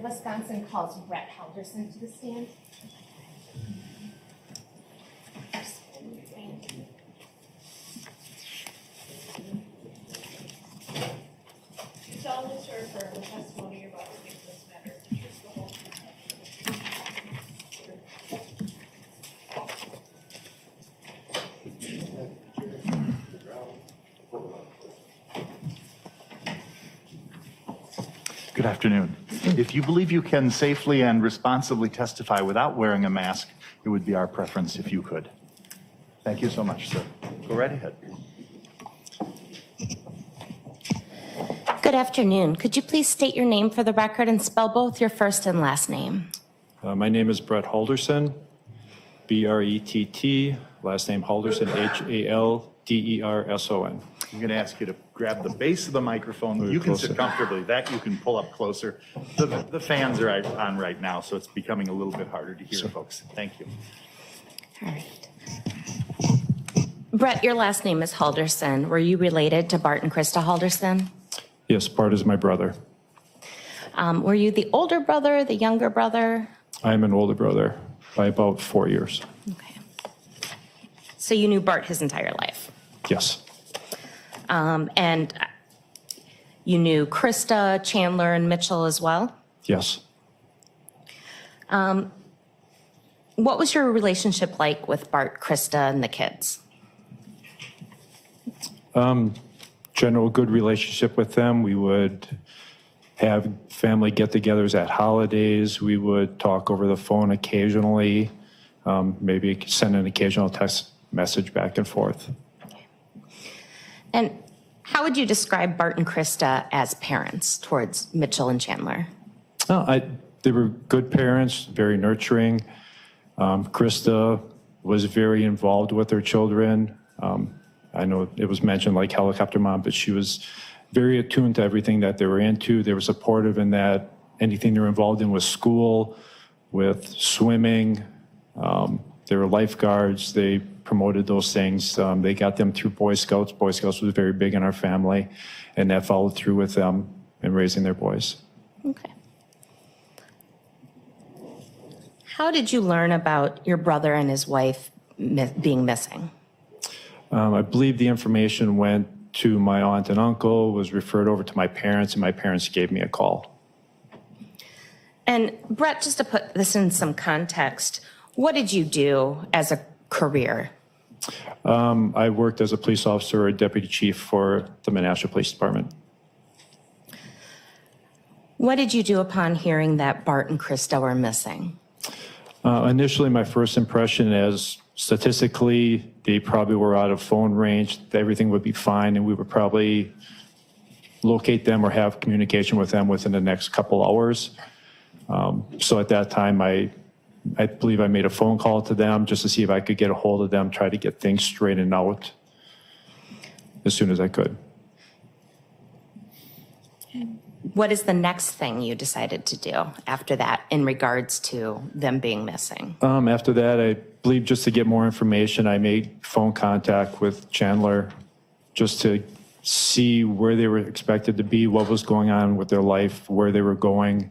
Wisconsin calls Brett Halderson to the stand. You solemnly swear to affirm the testimony you're about to give in this matter is the truth, the whole truth. Good afternoon. If you believe you can safely and responsibly testify without wearing a mask, it would be our preference if you could. Thank you so much, sir. Go right ahead. Good afternoon. Could you please state your name for the record and spell both your first and last name? My name is Bart Halderson, B-R-E-T-T, last name Halderson, H-A-L-D-E-R-S-O-N. I'm going to ask you to grab the base of the microphone. Very You can close. sit comfortably. That you can pull up closer. The fans are on right now, so it's becoming a little bit harder to hear, folks. Thank you. All right. Brett, your last name is Halderson. Were you related to Bart and Krista Halderson? Yes, Bart is my brother. Were you the older brother, the younger brother? I'm an older brother by about 4 years. Okay. So you knew Bart his entire life? Yes. And you knew Krista, Chandler, and Mitchell as well? Yes. What was your relationship like with Bart, Krista, and the kids? General good relationship with them. We would have family get-togethers at holidays. We would talk over the phone occasionally, maybe send an occasional text message back and forth. And how would you describe Bart and Krista as parents towards Mitchell and Chandler? They were good parents, very nurturing. Krista was very involved with her children. I know it was mentioned like helicopter mom, but she was very attuned to everything that they were into. They were supportive in that anything they were involved in with school, with swimming. They were lifeguards. They promoted those things. They got them through Boy Scouts. Boy Scouts was very big in our family, and that followed through with them in raising their boys. Okay. How did you learn about your brother and his wife being missing? I believe the information went to my aunt and uncle, was referred over to my parents, and my parents gave me a call. And Brett, just to put this in some context, what did you do as a career? I worked as a police officer, a deputy chief for the Menasha Police Department. What did you do upon hearing that Bart and Krista were missing? Initially, my first impression is statistically, they probably were out of phone range. Everything would be fine, and we would probably locate them or have communication with them within the next couple hours. So at that time, I believe I made a phone call to them just to see if I could get a hold of them, try to get things straightened out as soon as I could. What is the next thing you decided to do after that in regards to them being missing? After that, I believe just to get more information, I made phone contact with Chandler just to see where they were expected to be, what was going on with their life, where they were going,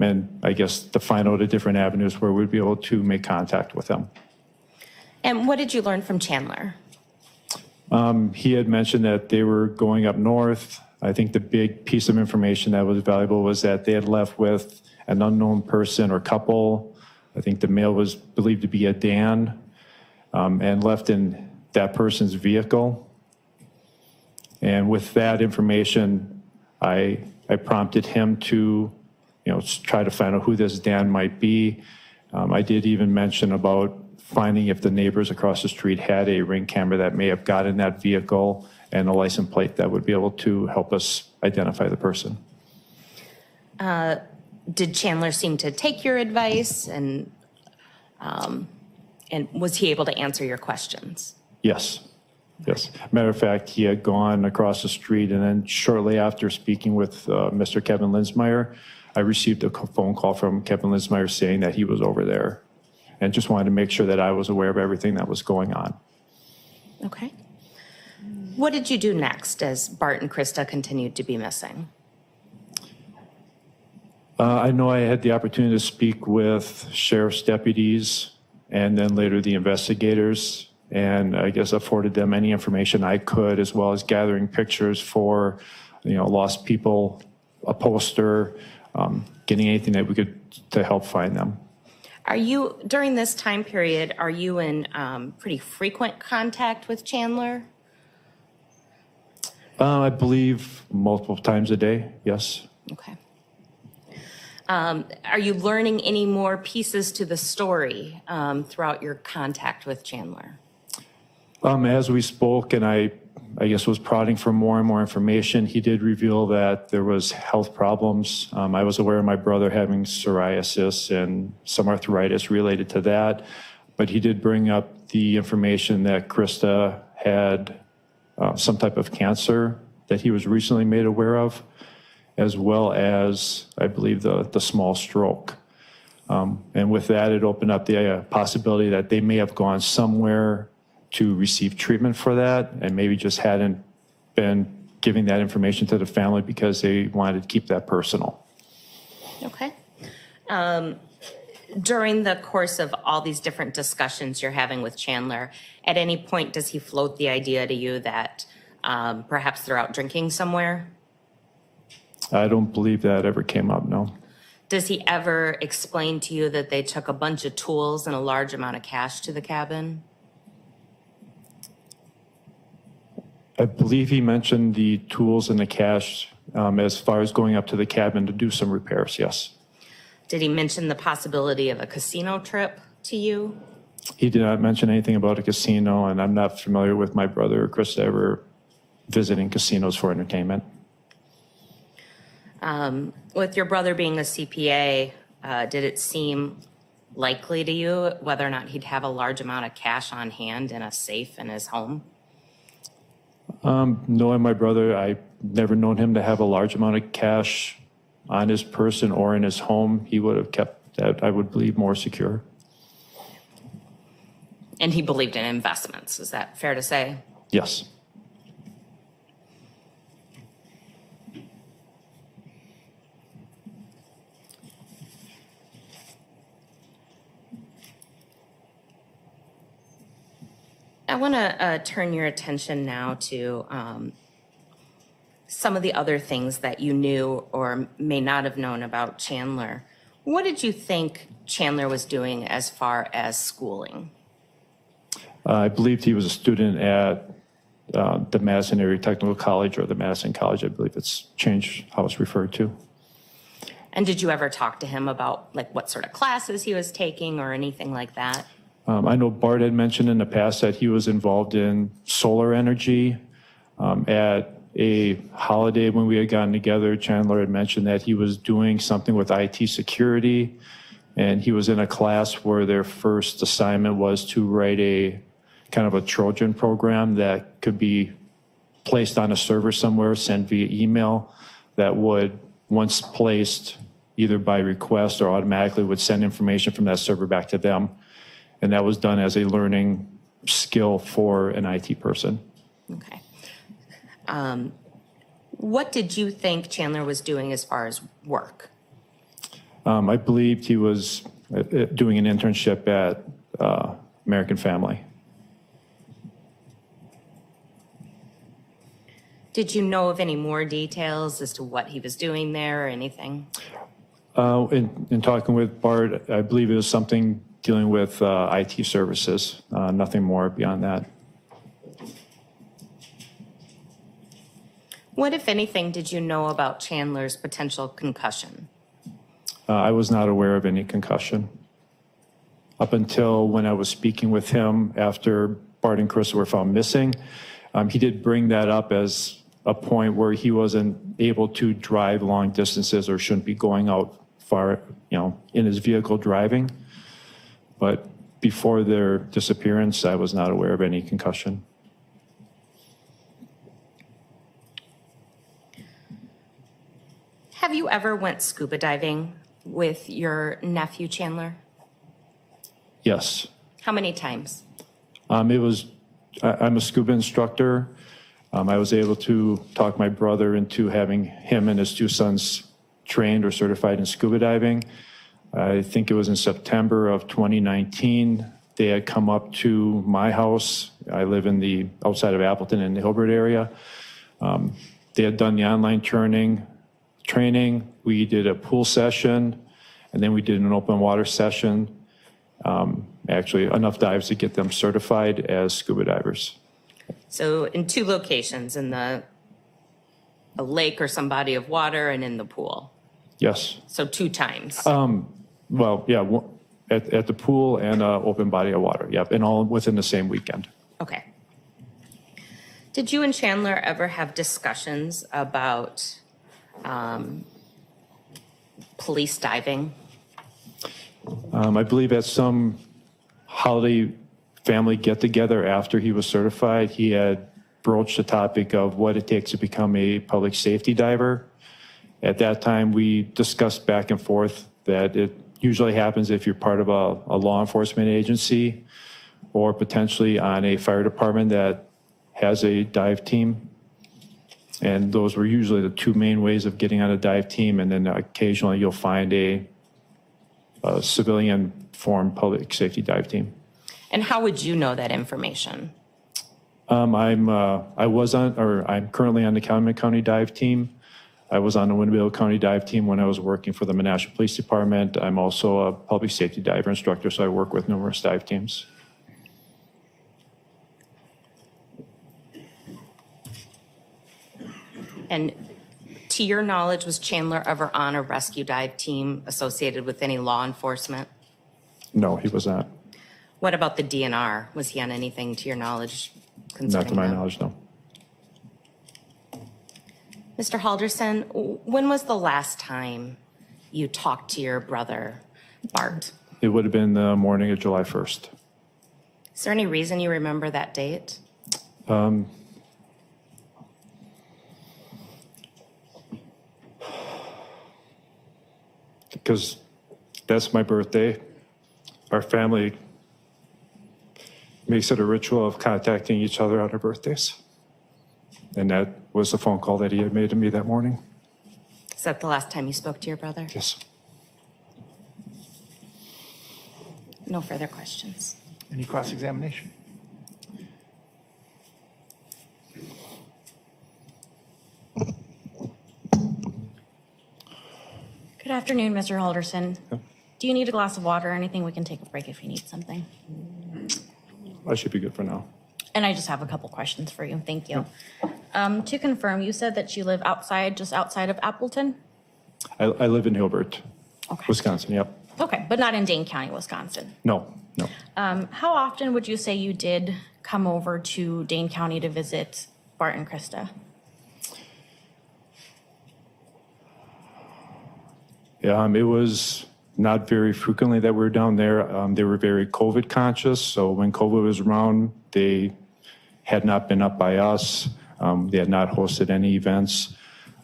and I guess to find out the different avenues where we'd be able to make contact with them. And what did you learn from Chandler? He had mentioned that they were going up north. I think the big piece of information that was valuable was that they had left with an unknown person or couple. I think the male was believed to be a Dan, and left in that person's vehicle. And with that information, I prompted him to, try to find out who this Dan might be. I did even mention about finding if the neighbors across the street had a ring camera that may have got in that vehicle and a license plate that would be able to help us identify the person. Did Chandler seem to take your advice, and was he able to answer your questions? Yes. Yes. Matter of fact, he had gone across the street, and then shortly after speaking with Mr. Kevin Linsmeyer, I received a phone call from Kevin Linsmeyer saying that he was over there, and just wanted to make sure that I was aware of everything that was going on. Okay. What did you do next as Bart and Krista continued to be missing? I know I had the opportunity to speak with sheriff's deputies and then later the investigators, and I guess afforded them any information I could, as well as gathering pictures for, lost people, a poster, getting anything that we could to help find them. Are you, during this time period, are you in pretty frequent contact with Chandler? I believe multiple times a day, yes. Okay. Are you learning any more pieces to the story throughout your contact with Chandler? As we spoke, and I guess was prodding for more and more information, he did reveal that there was health problems. I was aware of my brother having psoriasis and some arthritis related to that, but he did bring up the information that Krista had some type of cancer that he was recently made aware of, as well as, I believe, the small stroke. And with that, it opened up the possibility that they may have gone somewhere to receive treatment for that and maybe just hadn't been giving that information to the family because they wanted to keep that personal. Okay. During the course of all these different discussions you're having with Chandler, at any point does he float the idea to you that perhaps they're out drinking somewhere? I don't believe that ever came up, no. Does he ever explain to you that they took a bunch of tools and a large amount of cash to the cabin? I believe he mentioned the tools and the cash as far as going up to the cabin to do some repairs, yes. Did he mention the possibility of a casino trip to you? He did not mention anything about a casino, and I'm not familiar with my brother or Krista ever visiting casinos for entertainment. With your brother being a CPA, did it seem likely to you whether or not he'd have a large amount of cash on hand in a safe in his home? Knowing my brother, I've never known him to have a large amount of cash on his person or in his home. He would have kept that, I would believe, more secure. And he believed in investments. Is that fair to say? Yes. I want to turn your attention now to some of the other things that you knew or may not have known about Chandler. What did you think Chandler was doing as far as schooling? I believed he was a student at the Madison Area Technical College, or the Madison College. I believe it's changed how it's referred to. And did you ever talk to him about like what sort of classes he was taking or anything like that? I know Bart had mentioned in the past that he was involved in solar energy. At a holiday when we had gotten together, Chandler had mentioned that he was doing something with IT security, and he was in a class where their first assignment was to write a kind of a Trojan program that could be placed on a server somewhere, sent via email, that would, once placed either by request or automatically, would send information from that server back to them. And that was done as a learning skill for an IT person. Okay. What did you think Chandler was doing as far as work? I believed he was doing an internship at American Family. Did you know of any more details as to what he was doing there or anything? In talking with Bart, I believe it was something dealing with IT services, nothing more beyond that. What, if anything, did you know about Chandler's potential concussion? I was not aware of any concussion. Up until when I was speaking with him after Bart and Chris were found missing, he did bring that up as a point where he wasn't able to drive long distances or shouldn't be going out far, in his vehicle driving. But before their disappearance, I was not aware of any concussion. Have you ever went scuba diving with your nephew, Chandler? Yes. How many times? I'm a scuba instructor. I was able to talk my brother into having him and his two sons trained or certified in scuba diving. I think it was in September of 2019. They had come up to my house. I live in the outside of Appleton in the Hilbert area. They had done the online training. We did a pool session, and then we did an open water session. Actually, enough dives to get them certified as scuba divers. So in 2 locations, in a lake or some body of water and in the pool. Yes. So 2 times. Well, yeah, at the pool and open body of water. Yep, and all within the same weekend. Okay. Did you and Chandler ever have discussions about police diving? I believe at some holiday family get-together after he was certified, he had broached the topic of what it takes to become a public safety diver. At that time, we discussed back and forth that it usually happens if you're part of a law enforcement agency or potentially on a fire department that has a dive team. And those were usually the 2 main ways of getting on a dive team. And then occasionally you'll find a civilian formed public safety dive team. And how would you know that information? I'm currently on the Calumet County dive team. I was on the Winnebago County dive team when I was working for the Menasha Police Department. I'm also a public safety diver instructor, so I work with numerous dive teams. And to your knowledge, was Chandler ever on a rescue dive team associated with any law enforcement? No, he was not. What about the DNR? Was he on anything to your knowledge concerning Not to my them? knowledge, no. Mr. Halderson, when was the last time you talked to your brother, Bart? It would have been the morning of July 1st. Is there any reason you remember that date? Because that's my birthday. Our family makes it a ritual of contacting each other on our birthdays. And that was the phone call that he had made to me that morning. Is that the last time you spoke to your brother? Yes. No further questions. Any cross-examination? Good afternoon, Mr. Halderson. Do you need a glass of water or anything? We can take a break if you need something. I should be good for now. And I just have a couple questions for you. Thank you. To confirm, you said that you live just outside of Appleton? I live in Hilbert, Okay. Wisconsin, yep. Okay, but not in Dane County, Wisconsin. No. How often would you say you did come over to Dane County to visit Bart and Krista? It was not very frequently that we were down there. They were very COVID conscious, so when COVID was around, they had not been up by us. They had not hosted any events.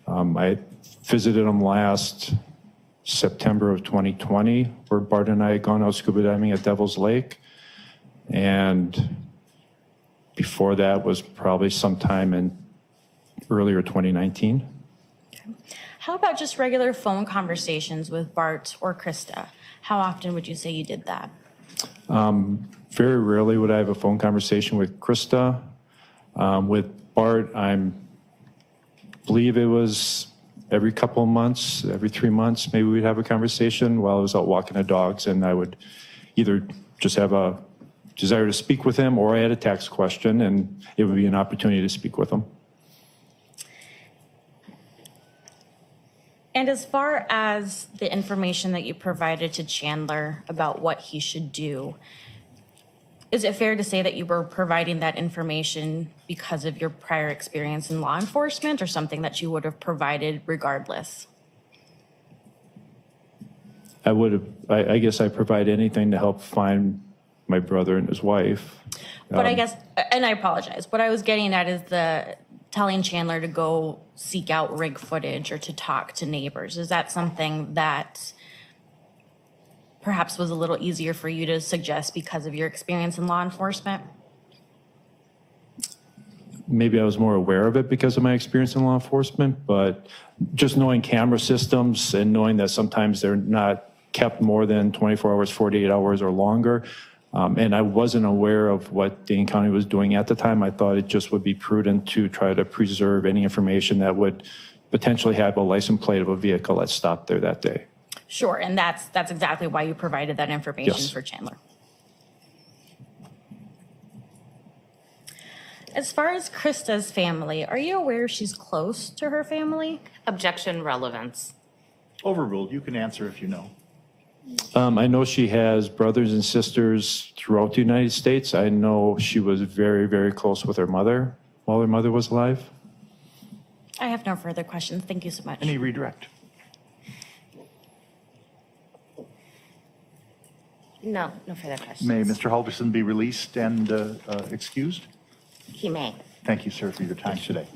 I visited them last September of 2020, where Bart and I had gone out scuba diving at Devil's Lake. And before that was probably sometime in earlier 2019. How about just regular phone conversations with Bart or Krista? How often would you say you did that? Very rarely would I have a phone conversation with Krista. With Bart, I believe it was every couple of months, every 3 months, maybe we'd have a conversation while I was out walking the dogs, and I would either just have a desire to speak with him, or I had a tax question, and it would be an opportunity to speak with him. And as far as the information that you provided to Chandler about what he should do, is it fair to say that you were providing that information because of your prior experience in law enforcement, or something that you would have provided regardless? I guess I provide anything to help find my brother and his wife. But I guess, and I apologize, what I was getting at is telling Chandler to go seek out rig footage or to talk to neighbors. Is that something that perhaps was a little easier for you to suggest because of your experience in law enforcement? maybe I was more aware of it because of my experience in law enforcement, but just knowing camera systems and knowing that sometimes they're not kept more than 24 hours, 48 hours or longer, and I wasn't aware of what Dane County was doing at the time, I thought it just would be prudent to try to preserve any information that would potentially have a license plate of a vehicle that stopped there that day. Sure, and that's exactly why you provided that information Yes. for Chandler. As far as Krista's family, are you aware she's close to her family? Objection relevance. Overruled. You can answer if you know. I know she has brothers and sisters throughout the United States. I know she was very, very close with her mother while her mother was alive. I have no further questions. Thank you so much. Any redirect? No, no further questions. May Mr. Halderson be released and excused? He may. Thank you, sir, for your time today.